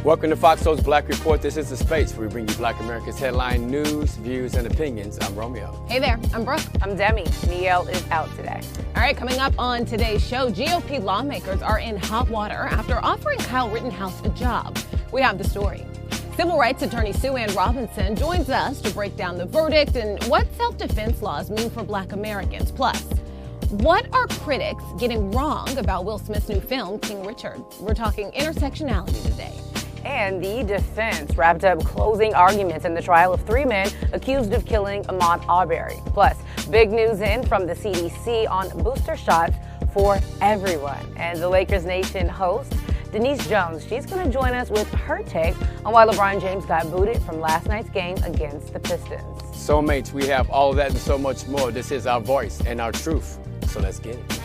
Welcome to FOXSOUL's Black Report. This is the space where we bring you Black America's headline news, views, and opinions. I'm Romeo. Hey there, I'm Brooke. I'm Demi. Niel is out today. All right, coming up on today's show, GOP lawmakers are in hot water after offering Kyle Rittenhouse a job. We have the story. Civil rights attorney Sue Ann Robinson joins us to break down the verdict and what self-defense laws mean for Black Americans. Plus, what are critics getting wrong about Will Smith's new film, King Richard? We're talking intersectionality today. And the defense wrapped up closing arguments in the trial of 3 men accused of killing Ahmaud Arbery. Plus, big news in from the CDC on booster shots for everyone. And the Lakers Nation host, Denise Jones, she's going to join us with her take on why LeBron James got booted from last night's game against the Pistons. Soulmates, we have all of that and so much more. This is our voice and our truth. So let's get it.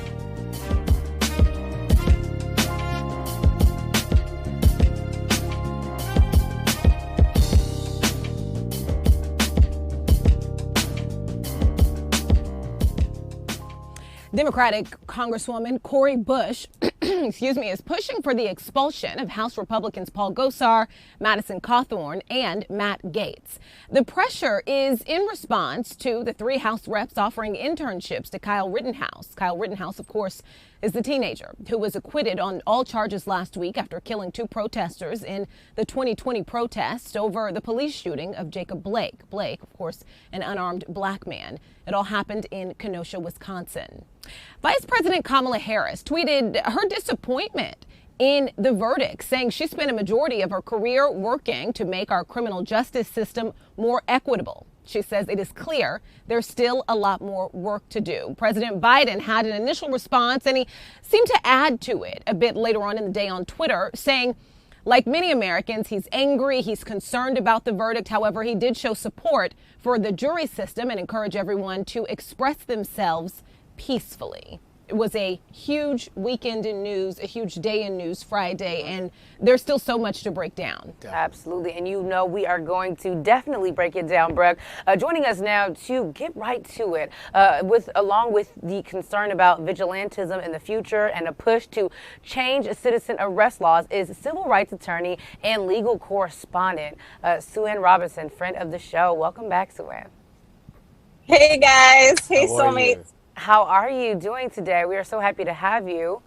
Democratic Congresswoman Cori Bush is pushing for the expulsion of House Republicans Paul Gosar, Madison Cawthorn, and Matt Gaetz. The pressure is in response to the 3 House reps offering internships to Kyle Rittenhouse. Kyle Rittenhouse, of course, is the teenager who was acquitted on all charges last week after killing 2 protesters in the 2020 protest over the police shooting of Jacob Blake. Blake, of course, an unarmed Black man. It all happened in Kenosha, Wisconsin. Vice President Kamala Harris tweeted her disappointment in the verdict, saying she spent a majority of her career working to make our criminal justice system more equitable. She says it is clear there's still a lot more work to do. President Biden had an initial response, and he seemed to add to it a bit later on in the day on Twitter, saying, like many Americans, he's angry, he's concerned about the verdict. However, he did show support for the jury system and encourage everyone to express themselves peacefully. It was a huge weekend in news, a huge day in news Friday, and there's still so much to break down. Absolutely. And you know we are going to definitely break it down, Brooke. Joining us now to get right to it, along with the concern about vigilantism in the future and a push to change citizen arrest laws, is civil rights attorney and legal correspondent Sue Ann Robinson, friend of the show. Welcome back, Sue Ann. Hey, guys. Hey, Soulmates. How are you doing today? We are so happy to have you.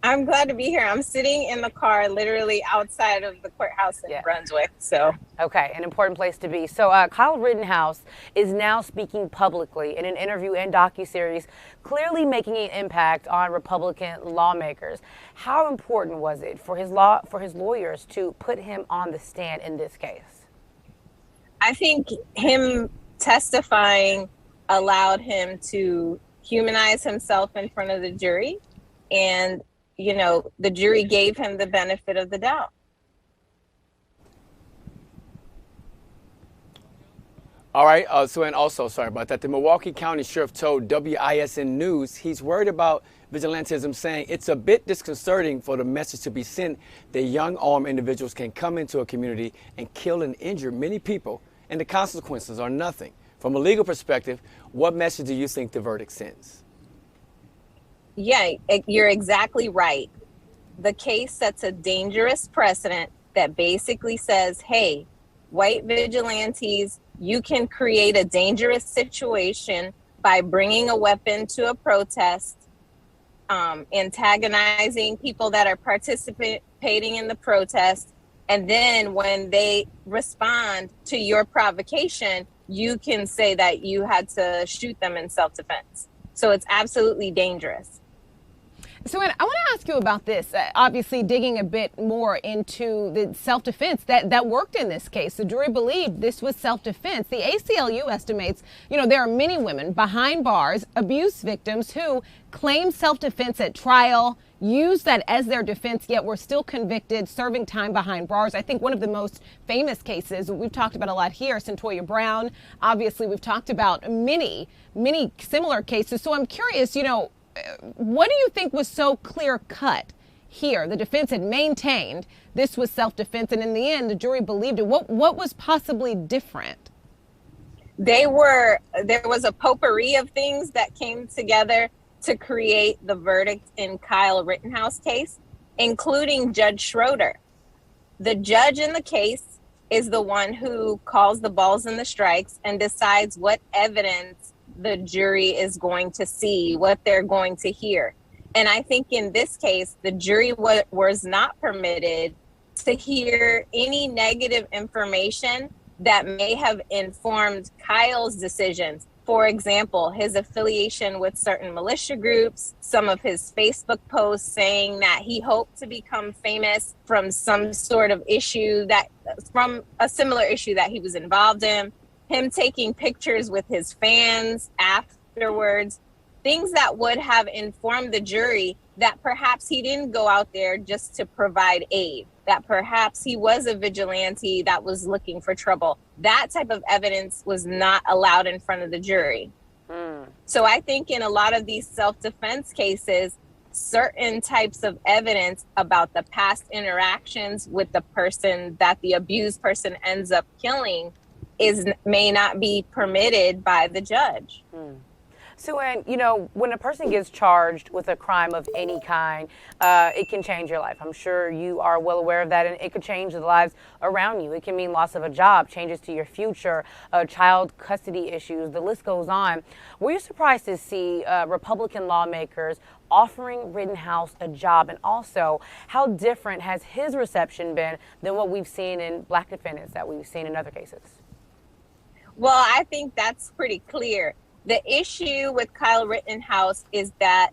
I'm glad to be here. I'm sitting in the car literally outside of the courthouse in Brunswick. So okay, an important place to be. So Kyle Rittenhouse is now speaking publicly in an interview and docuseries, clearly making an impact on Republican lawmakers. How important was it for his lawyers to put him on the stand in this case? I think him testifying allowed him to humanize himself in front of the jury. And, you know, the jury gave him the benefit of the doubt. All right. So, and also, sorry about that. The Milwaukee County Sheriff told WISN News he's worried about vigilantism, saying it's a bit disconcerting for the message to be sent that young armed individuals can come into a community and kill and injure many people, and the consequences are nothing. From a legal perspective, what message do you think the verdict sends? Yeah, you're exactly right. The case sets a dangerous precedent that basically says, hey, white vigilantes, you can create a dangerous situation by bringing a weapon to a protest, antagonizing people that are participating in the protest. And then when they respond to your provocation, you can say that you had to shoot them in self-defense. So it's absolutely dangerous. So I want to ask you about this, obviously digging a bit more into the self-defense that worked in this case. The jury believed this was self-defense. The ACLU estimates, there are many women behind bars, abuse victims who claim self-defense at trial, use that as their defense, yet were still convicted, serving time behind bars. I think one of the most famous cases we've talked about a lot here, Centoya Brown. Obviously, we've talked about many similar cases. So I'm curious, what do you think was so clear cut here? The defense had maintained this was self-defense, and in the end, the jury believed it. What was possibly different? There was a potpourri of things that came together to create the verdict in Kyle Rittenhouse case, including Judge Schroeder. The judge in the case is the one who calls the balls and the strikes and decides what evidence the jury is going to see, what they're going to hear. And I think in this case, the jury was not permitted to hear any negative information that may have informed Kyle's decisions. For example, his affiliation with certain militia groups, some of his Facebook posts saying that he hoped to become famous from some sort of issue from a similar issue that he was involved in, him taking pictures with his fans afterwards, things that would have informed the jury that perhaps he didn't go out there just to provide aid, that perhaps he was a vigilante that was looking for trouble. That type of evidence was not allowed in front of the jury. So I think in a lot of these self-defense cases, certain types of evidence about the past interactions with the person that the abused person ends up killing may not be permitted by the judge. So, when a person gets charged with a crime of any kind, it can change your life. I'm sure you are well aware of that, and it could change the lives around you. It can mean loss of a job, changes to your future, child custody issues, the list goes on. Were you surprised to see Republican lawmakers offering Rittenhouse a job? And also, how different has his reception been than what we've seen in black defendants that we've seen in other cases? Well, I think that's pretty clear. The issue with Kyle Rittenhouse is that,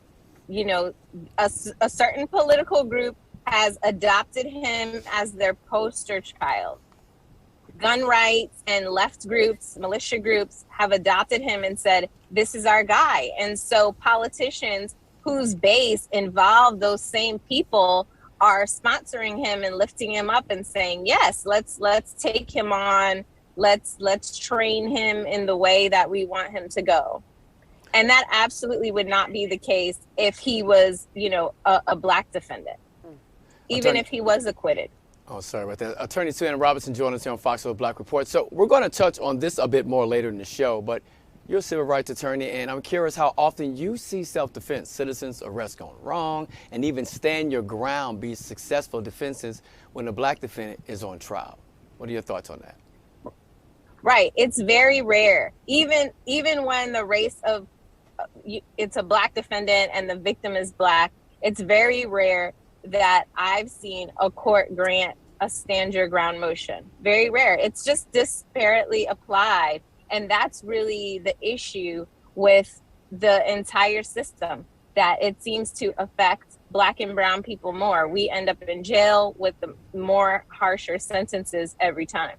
a certain political group has adopted him as their poster child. Gun rights and left groups, militia groups have adopted him and said, this is our guy. And so politicians whose base involve those same people are sponsoring him and lifting him up and saying, yes, let's take him on. Let's train him in the way that we want him to go. And that absolutely would not be the case if he was, a black defendant, even if he was acquitted. Oh, sorry about that. Attorney Sue Ann Robertson joined us here on FOXSOUL Black Report. So we're going to touch on this a bit more later in the show, but you're a civil rights attorney, and I'm curious how often you see self-defense, citizens arrests gone wrong, and even stand your ground, be successful defenses when a black defendant is on trial. What are your thoughts on that? Right. It's very rare. Even when the race of it's a black defendant and the victim is black, it's very rare that I've seen a court grant a stand your ground motion. Very rare. It's just disparately applied. And that's really the issue with the entire system, that it seems to affect black and brown people more. We end up in jail with the more harsher sentences every time.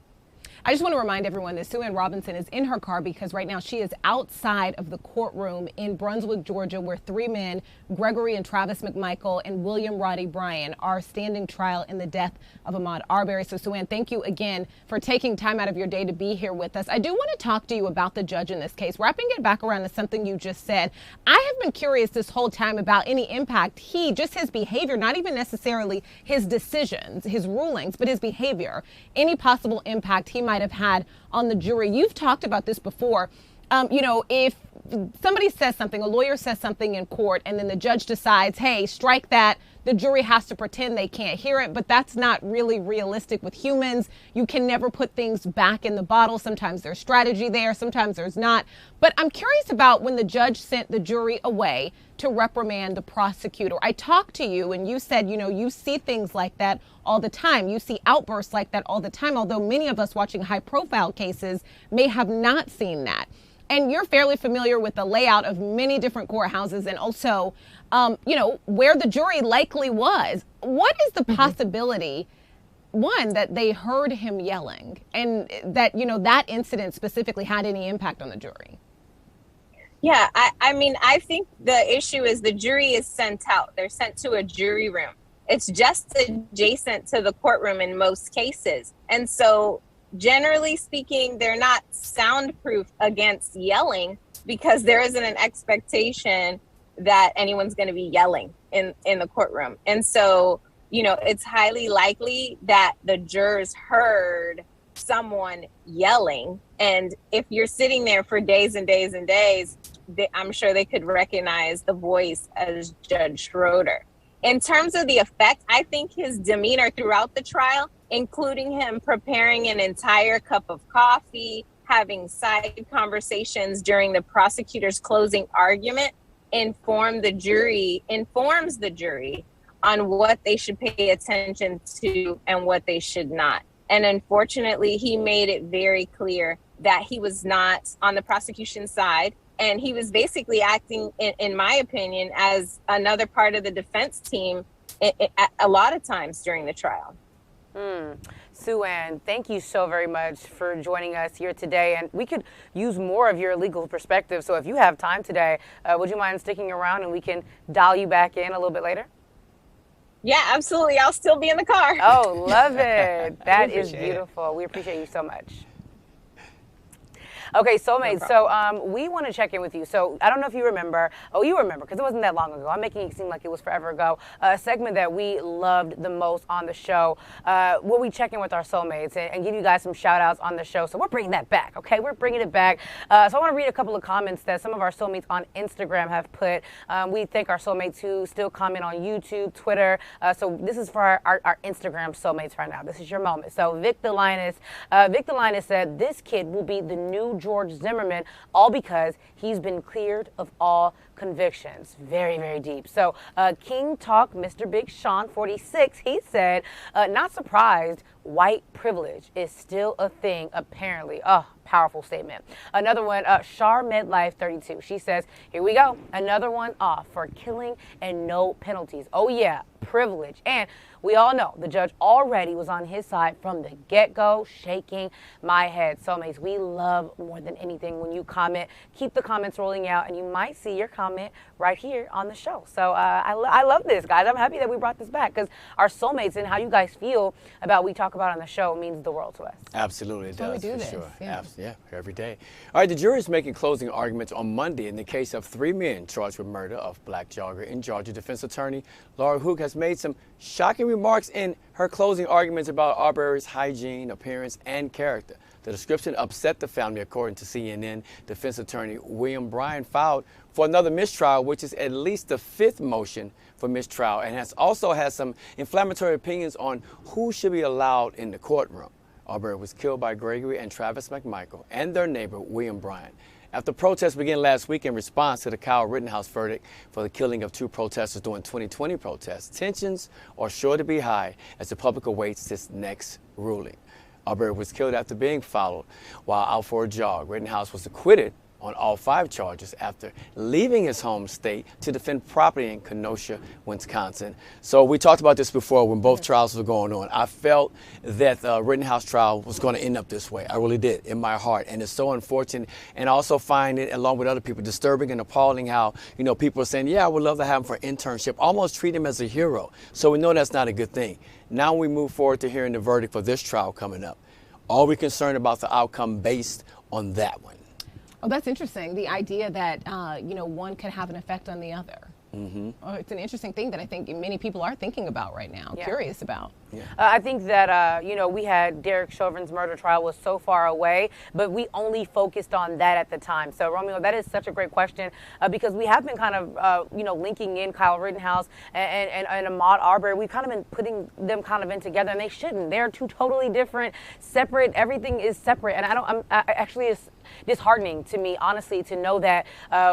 I just want to remind everyone that Sue Ann Robinson is in her car because right now she is outside of the courtroom in Brunswick, Georgia, where three men, Gregory and Travis McMichael and William Roddy Bryan, are standing trial in the death of Ahmaud Arbery. So, Sue Ann, thank you again for taking time out of your day to be here with us. I do want to talk to you about the judge in this case. Wrapping it back around to something you just said, I have been curious this whole time about any impact just his behavior, not even necessarily his decisions, his rulings, but his behavior, any possible impact he might have had on the jury. You've talked about this before. If somebody says something, a lawyer says something in court, and then the judge decides, hey, strike that, the jury has to pretend they can't hear it, but that's not really realistic with humans. You can never put things back in the bottle. Sometimes there's strategy there, sometimes there's not. But I'm curious about when the judge sent the jury away to reprimand the prosecutor. I talked to you and you said, you see things like that all the time. You see outbursts like that all the time, although many of us watching high profile cases may have not seen that. And you're fairly familiar with the layout of many different courthouses and also, where the jury likely was. What is the possibility, one, that they heard him yelling and that, that incident specifically had any impact on the jury? Yeah, I think the issue is the jury is sent out. They're sent to a jury room. It's just adjacent to the courtroom in most cases. And so generally speaking, they're not soundproof against yelling because there isn't an expectation that anyone's going to be yelling in the courtroom. And so, it's highly likely that the jurors heard someone yelling. And if you're sitting there for days and days and days, I'm sure they could recognize the voice as Judge Schroeder. In terms of the effect, I think his demeanor throughout the trial including him preparing an entire cup of coffee, having side conversations during the prosecutor's closing argument, informs the jury on what they should pay attention to and what they should not. And unfortunately, he made it very clear that he was not on the prosecution's side. And he was basically acting, in my opinion, as another part of the defense team a lot of times during the trial. Sue Ann, thank you so very much for joining us here today. And we could use more of your legal perspective. So if you have time today, would you mind sticking around and we can dial you back in a little bit later? Yeah, absolutely. I'll still be in the car. Oh, love it. That is beautiful. We appreciate you so much. Okay, soulmates, so we want to check in with you. So I don't know if you remember. Oh, you remember, because it wasn't that long ago. I'm making it seem like it was forever ago. A segment that we loved the most on the show, where we check in with our soulmates and give you guys some shout outs on the show. So we're bringing that back, okay? We're bringing it back. So I want to read a couple of comments that some of our soulmates on Instagram have put. We thank our soulmates who still comment on YouTube, Twitter. So this is for our Instagram soulmates right now. This is your moment. So Vic the Linus said, this kid will be the new George Zimmerman, all because he's been cleared of all convictions. Very, very deep. So King Talk, Mr. Big Sean 46, he said, not surprised, white privilege is still a thing, apparently. Oh, powerful statement. Another one, Char Medlife 32. She says, here we go. Another one off for killing and no penalties. Oh yeah, privilege. And we all know the judge already was on his side from the get-go, shaking my head. Soulmates, we love more than anything when you comment. Keep the comments rolling out, and you might see your comment right here on the show. So I love this, guys. I'm happy that we brought this back, because our soulmates and how you guys feel about what we talk about on the show means the world to us. Absolutely, it does, we do for this, sure. yeah. Every day. All right, the jury is making closing arguments on Monday in the case of 3 men charged with murder of black jogger in Georgia. Defense attorney Laura Hook has made some shocking remarks in her closing arguments about Arbery's hygiene, appearance, and character. The description upset the family, according to CNN. Defense attorney William Bryan filed for another mistrial, which is at least the 5th motion for mistrial, and has also had some inflammatory opinions on who should be allowed in the courtroom. Arbery was killed by Gregory and Travis McMichael and their neighbor, William Bryan. After protests began last week in response to the Kyle Rittenhouse verdict for the killing of 2 protesters during 2020 protests, tensions are sure to be high as the public awaits this next ruling. Arbery was killed after being followed while out for a jog. Rittenhouse was acquitted on all 5 charges after leaving his home state to defend property in Kenosha, Wisconsin. So we talked about this before when both trials were going on. I felt that the Rittenhouse trial was going to end up this way. I really did, in my heart. And it's so unfortunate. And I also find it, along with other people, disturbing and appalling how, people are saying, yeah, I would love to have him for internship, almost treat him as a hero. So we know that's not a good thing. Now we move forward to hearing the verdict for this trial coming up. Are we concerned about the outcome based on that one? Oh, that's interesting. The idea that, one could have an effect on the other. Mm-hmm. Oh, it's an interesting thing that I think many people are thinking about right now, curious about. Yeah. I think that, we had Derek Chauvin's murder trial was so far away, but we only focused on that at the time. So, Romeo, that is such a great question because we have been kind of, linking in Kyle Rittenhouse and Ahmaud Arbery. We've kind of been putting them kind of in together, and they shouldn't. They're 2 totally different, separate. Everything is separate. And it's disheartening to me, honestly, to know that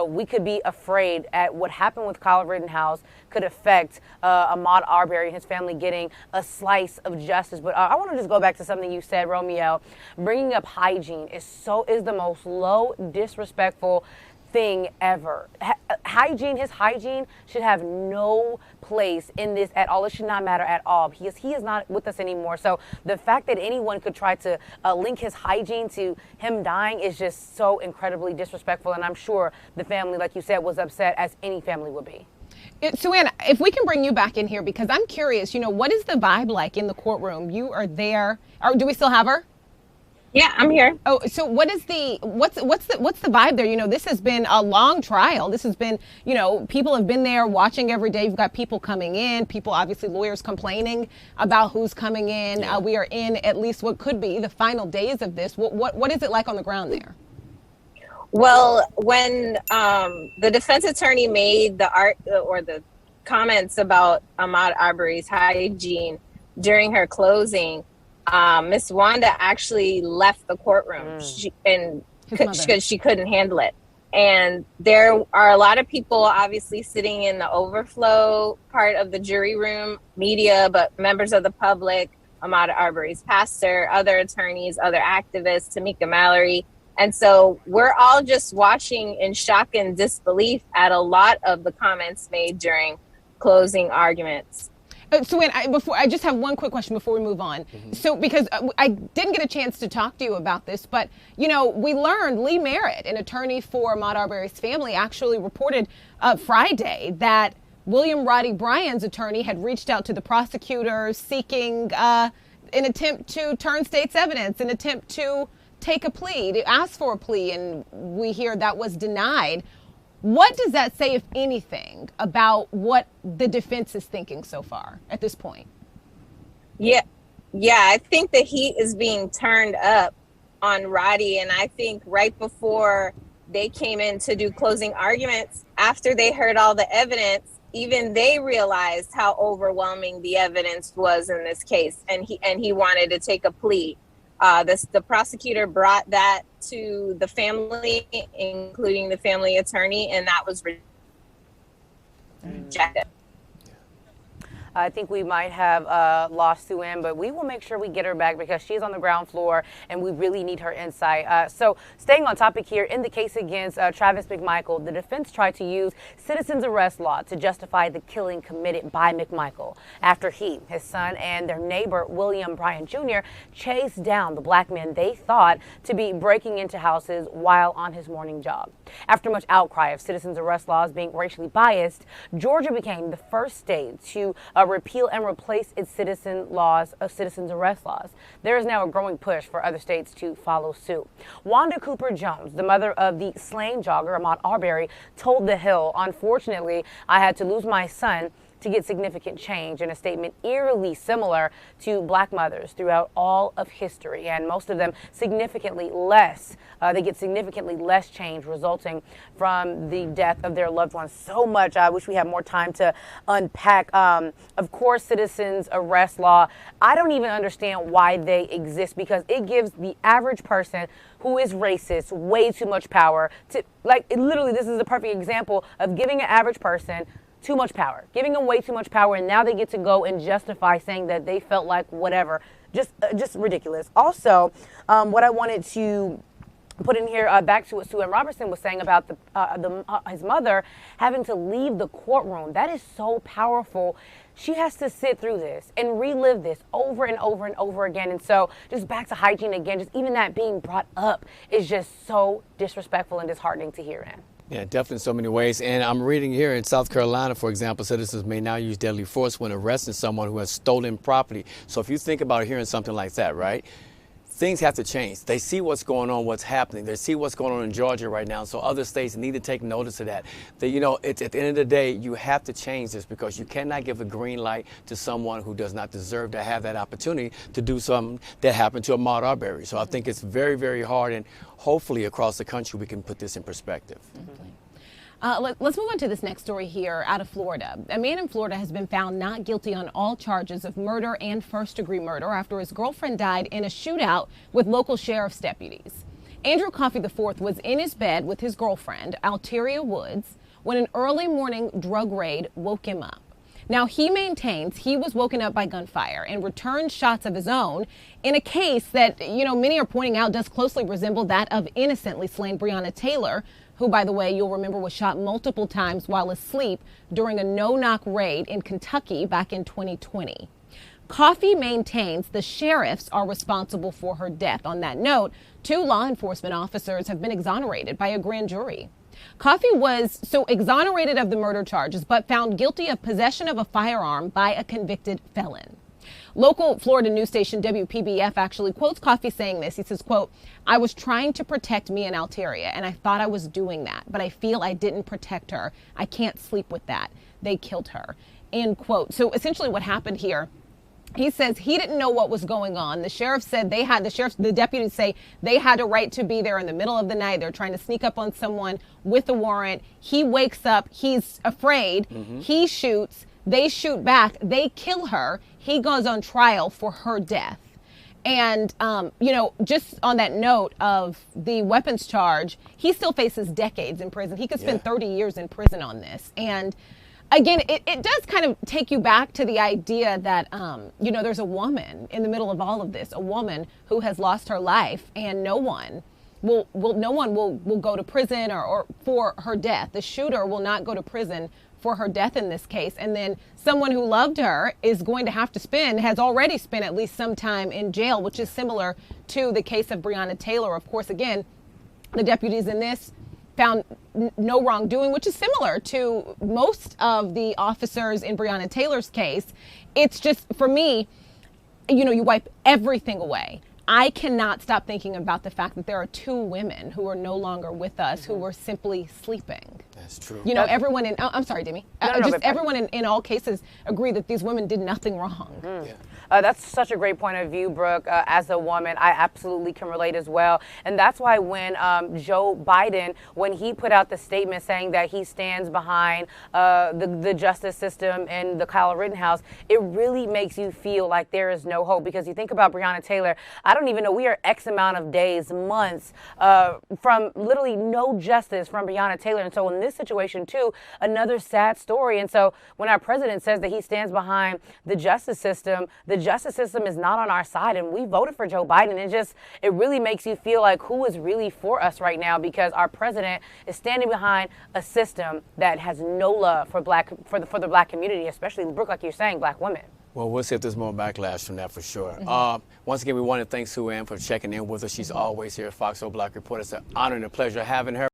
we could be afraid at what happened with Kyle Rittenhouse could affect Ahmaud Arbery and his family getting a slice of justice. But I want to just go back to something you said, Romeo. Bringing up hygiene is the most low, disrespectful thing ever. His hygiene should have no place in this at all. It should not matter at all because he is not with us anymore. So the fact that anyone could try to link his hygiene to him dying is just so incredibly disrespectful. And I'm sure the family, like you said, was upset, as any family would be. So, Anna, if we can bring you back in here, because I'm curious, what is the vibe like in the courtroom? You are there. Or do we still have her? Yeah, I'm here. Oh, so what's the vibe there? This has been a long trial. This has been, people have been there watching every day. You've got people coming in, people, obviously lawyers complaining about who's coming in. Yeah. We are in at least what could be the final days of this. What is it like on the ground there? Well, when the defense attorney made the comments about Ahmaud Arbery's hygiene during her closing, Miss Wanda actually left the courtroom because she couldn't handle it. And there are a lot of people obviously sitting in the overflow part of the jury room, media, but members of the public, Ahmaud Arbery's pastor, other attorneys, other activists, Tamika Mallory. And so we're all just watching in shock and disbelief at a lot of the comments made during closing arguments. So I just have one quick question before we move on. Mm-hmm. So because I didn't get a chance to talk to you about this, but, you know, we learned Lee Merritt, an attorney for Ahmaud Arbery's family, actually reported Friday that William Roddy Bryan's attorney had reached out to the prosecutors seeking an attempt to turn state's evidence, an attempt to take a plea, to ask for a plea, and we hear that was denied. What does that say, if anything, about what the defense is thinking so far at this point? Yeah, I think the heat is being turned up on Roddy, and I think right before they came in to do closing arguments, after they heard all the evidence, even they realized how overwhelming the evidence was in this case, and he wanted to take a plea. The prosecutor brought that to the family, including the family attorney, and that was rejected. I think we might have lost Sue Ann, but we will make sure we get her back because she's on the ground floor and we really need her insight. So staying on topic here, in the case against Travis McMichael, the defense tried to use citizen's arrest law to justify the killing committed by McMichael after he, his son, and their neighbor, William Bryan Jr., chased down the black men they thought to be breaking into houses while on his morning jog. After much outcry of citizens arrest laws being racially biased, Georgia became the first state to repeal and replace its citizens arrest laws. There is now a growing push for other states to follow suit. Wanda Cooper Jones, the mother of the slain jogger Ahmaud Arbery, told The Hill, "Unfortunately, I had to lose my son to get significant change," in a statement eerily similar to black mothers throughout all of history, and most of them significantly less. They get significantly less change resulting from the death of their loved ones. So much. I wish we had more time to unpack. Of course, citizens arrest law. I don't even understand why they exist, because it gives the average person who is racist way too much power to, literally, this is a perfect example of giving an average person too much power, giving them way too much power, and now they get to go and justify saying that they felt like whatever. Just ridiculous. Also, what I wanted to put in here, back to what Sue Ann Robertson was saying about his mother having to leave the courtroom. That is so powerful. She has to sit through this and relive this over and over and over again. And so just back to hygiene again, just even that being brought up is just so disrespectful and disheartening to hear in. Yeah, definitely in so many ways. And I'm reading here in South Carolina, for example, citizens may now use deadly force when arresting someone who has stolen property. So if you think about hearing something like that, right? Things have to change. They see what's going on, what's happening. They see what's going on in Georgia right now. So other states need to take notice of that. It's at the end of the day, you have to change this, because you cannot give a green light to someone who does not deserve to have that opportunity to do something that happened to Ahmaud Arbery. So I think it's very, very hard, and hopefully across the country we can put this in perspective. Mm-hmm. Let's move on to this next story here out of Florida. A man in Florida has been found not guilty on all charges of murder and first-degree murder after his girlfriend died in a shootout with local sheriff's deputies. Andrew Coffey IV was in his bed with his girlfriend, Alteria Woods, when an early morning drug raid woke him up. Now, he maintains he was woken up by gunfire and returned shots of his own in a case that, many are pointing out does closely resemble that of innocently slain Breonna Taylor, who, by the way, you'll remember was shot multiple times while asleep during a no-knock raid in Kentucky back in 2020. Coffey maintains the sheriffs are responsible for her death. On that note, 2 law enforcement officers have been exonerated by a grand jury. Coffey was exonerated of the murder charges, but found guilty of possession of a firearm by a convicted felon. Local Florida news station WPBF actually quotes Coffey saying this. He says, quote, "I was trying to protect me and Alteria, and I thought I was doing that, but I feel I didn't protect her. I can't sleep with that. They killed her," end quote. So essentially what happened here, he says he didn't know what was going on. The sheriff said the deputies say they had a right to be there in the middle of the night. They're trying to sneak up on someone with a warrant. He wakes up. He's afraid. Mm-hmm. He shoots. They shoot back. They kill her. He goes on trial for her death. And, just on that note of the weapons charge, he still faces decades in prison. He could spend 30 years in prison on this. And again, it does kind of take you back to the idea that, there's a woman in the middle of all of this, a woman who has lost her life, and no one will go to prison or for her death. The shooter will not go to prison for her death in this case. And then someone who loved her is going to have to has already spent at least some time in jail, which is similar to the case of Breonna Taylor. Of course, again, the deputies in this found no wrongdoing, which is similar to most of the officers in Breonna Taylor's case. It's just, for me, you wipe everything away. I cannot stop thinking about the fact that there are 2 women who are no longer with us, who were simply sleeping. That's true. Everyone I'm sorry, Demi. Everyone in all cases agree that these women did nothing wrong. Yeah. That's such a great point of view, Brooke. As a woman, I absolutely can relate as well. And that's why when Joe Biden, when he put out the statement saying that he stands behind the justice system and the Kyle Rittenhouse, it really makes you feel like there is no hope. Because you think about Breonna Taylor, I don't even know, we are X amount of days, months from literally no justice from Breonna Taylor. And so in this situation, too, another sad story. And so when our president says that he stands behind the justice system is not on our side, and we voted for Joe Biden. It really makes you feel like who is really for us right now, because our president is standing behind a system that has no love for the black community, especially, Brooke, like you're saying, black women. Well, we'll see if there's more backlash from that for sure. Once again, we want to thank Sue Ann for checking in with us. She's always here at Fox Soul Black Report. It's an honor and a pleasure having her.